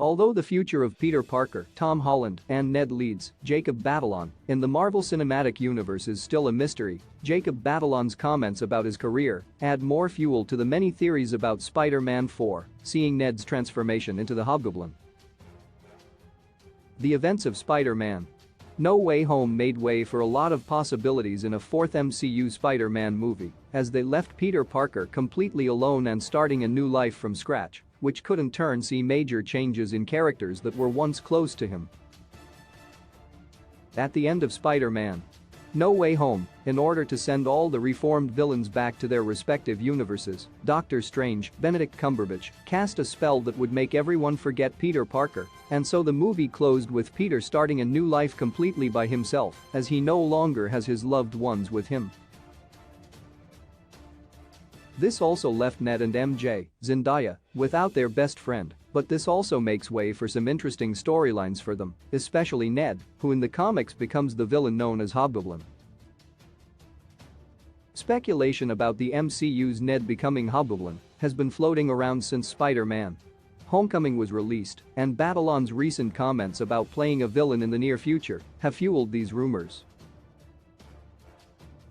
Although the future of Peter Parker, Tom Holland, and Ned Leeds, Jacob Batalon, in the Marvel Cinematic Universe is still a mystery, Jacob Batalon's comments about his career add more fuel to the many theories about Spider-Man 4, seeing Ned's transformation into the Hobgoblin. The events of Spider-Man No Way Home made way for a lot of possibilities in a fourth MCU Spider-Man movie, as they left Peter Parker completely alone and starting a new life from scratch, which could in turn see major changes in characters that were once close to him. At the end of Spider-Man No Way Home, in order to send all the reformed villains back to their respective universes, Doctor Strange, Benedict Cumberbatch, cast a spell that would make everyone forget Peter Parker, and so the movie closed with Peter starting a new life completely by himself, as he no longer has his loved ones with him. This also left Ned and MJ, Zendaya, without their best friend, but this also makes way for some interesting storylines for them, especially Ned, who in the comics becomes the villain known as Hobgoblin. Speculation about the MCU's Ned becoming Hobgoblin has been floating around since Spider-Man Homecoming was released, and Batalon's recent comments about playing a villain in the near future have fueled these rumors.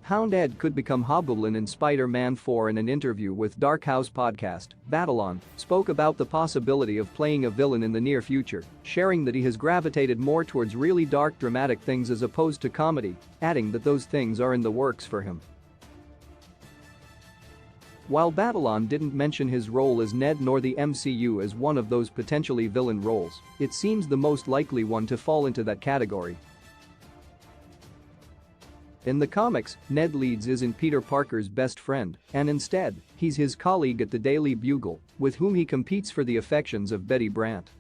How Ned could become Hobgoblin in Spider-Man 4. In an interview with Dark House podcast, Batalon spoke about the possibility of playing a villain in the near future, sharing that he has gravitated more towards really dark dramatic things as opposed to comedy, adding that those things are in the works for him. While Batalon didn't mention his role as Ned nor the MCU as one of those potentially villain roles, it seems the most likely one to fall into that category. In the comics, Ned Leeds isn't Peter Parker's best friend, and instead, he's his colleague at the Daily Bugle, with whom he competes for the affections of Betty Brant.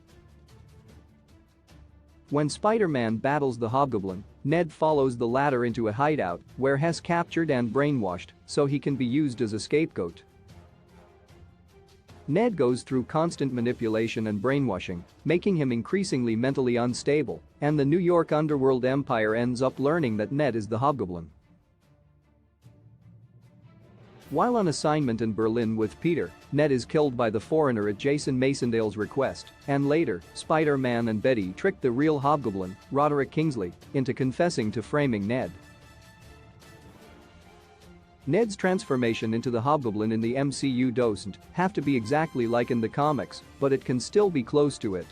When Spider-Man battles the Hobgoblin, Ned follows the latter into a hideout where he's captured and brainwashed so he can be used as a scapegoat. Ned goes through constant manipulation and brainwashing, making him increasingly mentally unstable, and the New York underworld empire ends up learning that Ned is the Hobgoblin. While on assignment in Berlin with Peter, Ned is killed by the foreigner at Jason Masondale's request, and later, Spider-Man and Betty trick the real Hobgoblin, Roderick Kingsley, into confessing to framing Ned. Ned's transformation into the Hobgoblin in the MCU doesn't have to be exactly like in the comics, but it can still be close to it.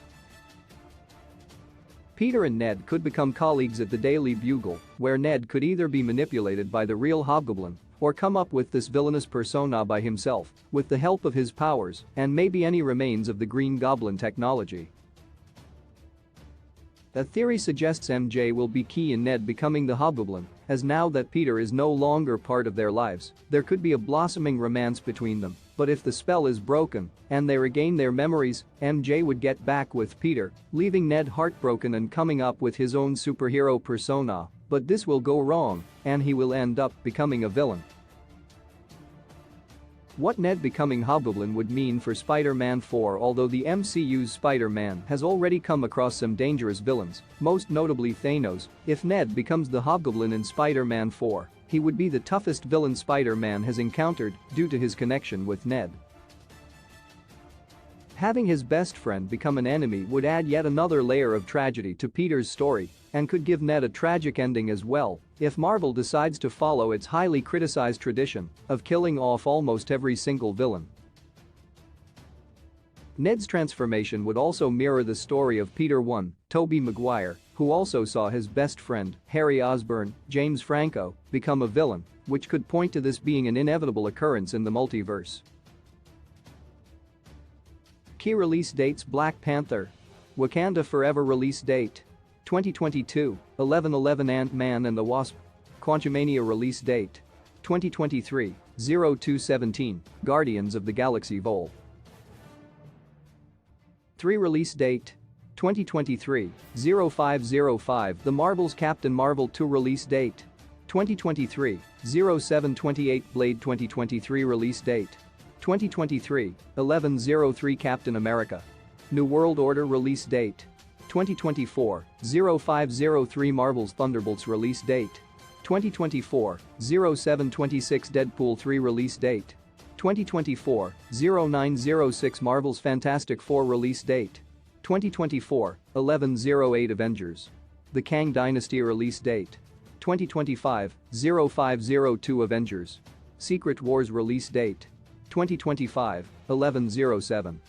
Peter and Ned could become colleagues at the Daily Bugle, where Ned could either be manipulated by the real Hobgoblin or come up with this villainous persona by himself, with the help of his powers and maybe any remains of the Green Goblin technology. A theory suggests MJ will be key in Ned becoming the Hobgoblin, as now that Peter is no longer part of their lives, there could be a blossoming romance between them, but if the spell is broken and they regain their memories, MJ would get back with Peter, leaving Ned heartbroken and coming up with his own superhero persona, but this will go wrong, and he will end up becoming a villain. What Ned becoming Hobgoblin would mean for Spider-Man 4. Although the MCU's Spider-Man has already come across some dangerous villains, most notably Thanos, if Ned becomes the Hobgoblin in Spider-Man 4, he would be the toughest villain Spider-Man has encountered due to his connection with Ned. Having his best friend become an enemy would add yet another layer of tragedy to Peter's story and could give Ned a tragic ending as well if Marvel decides to follow its highly criticized tradition of killing off almost every single villain. Ned's transformation would also mirror the story of Peter 1, Tobey Maguire, who also saw his best friend, Harry Osborn, James Franco, become a villain, which could point to this being an inevitable occurrence in the multiverse. Key release dates: Black Panther, Wakanda Forever release date 2022, 11/11 Ant-Man and the Wasp, Quantumania release date 2023, 02/17, Guardians of the Galaxy Vol. 3 release date 2023, 05/05 The Marvels Captain Marvel 2 release date 2023, 07/28 Blade 2023 release date 2023, 11/03 Captain America New World Order release date 2024, 05/03 Marvel's Thunderbolts release date 2024, 07/26 Deadpool 3 release date 2024, 09/06 Marvel's Fantastic Four release date 2024, 1108 Avengers. The Kang Dynasty release date. 2025, 0502 Avengers. Secret Wars release date. 2025, 1107.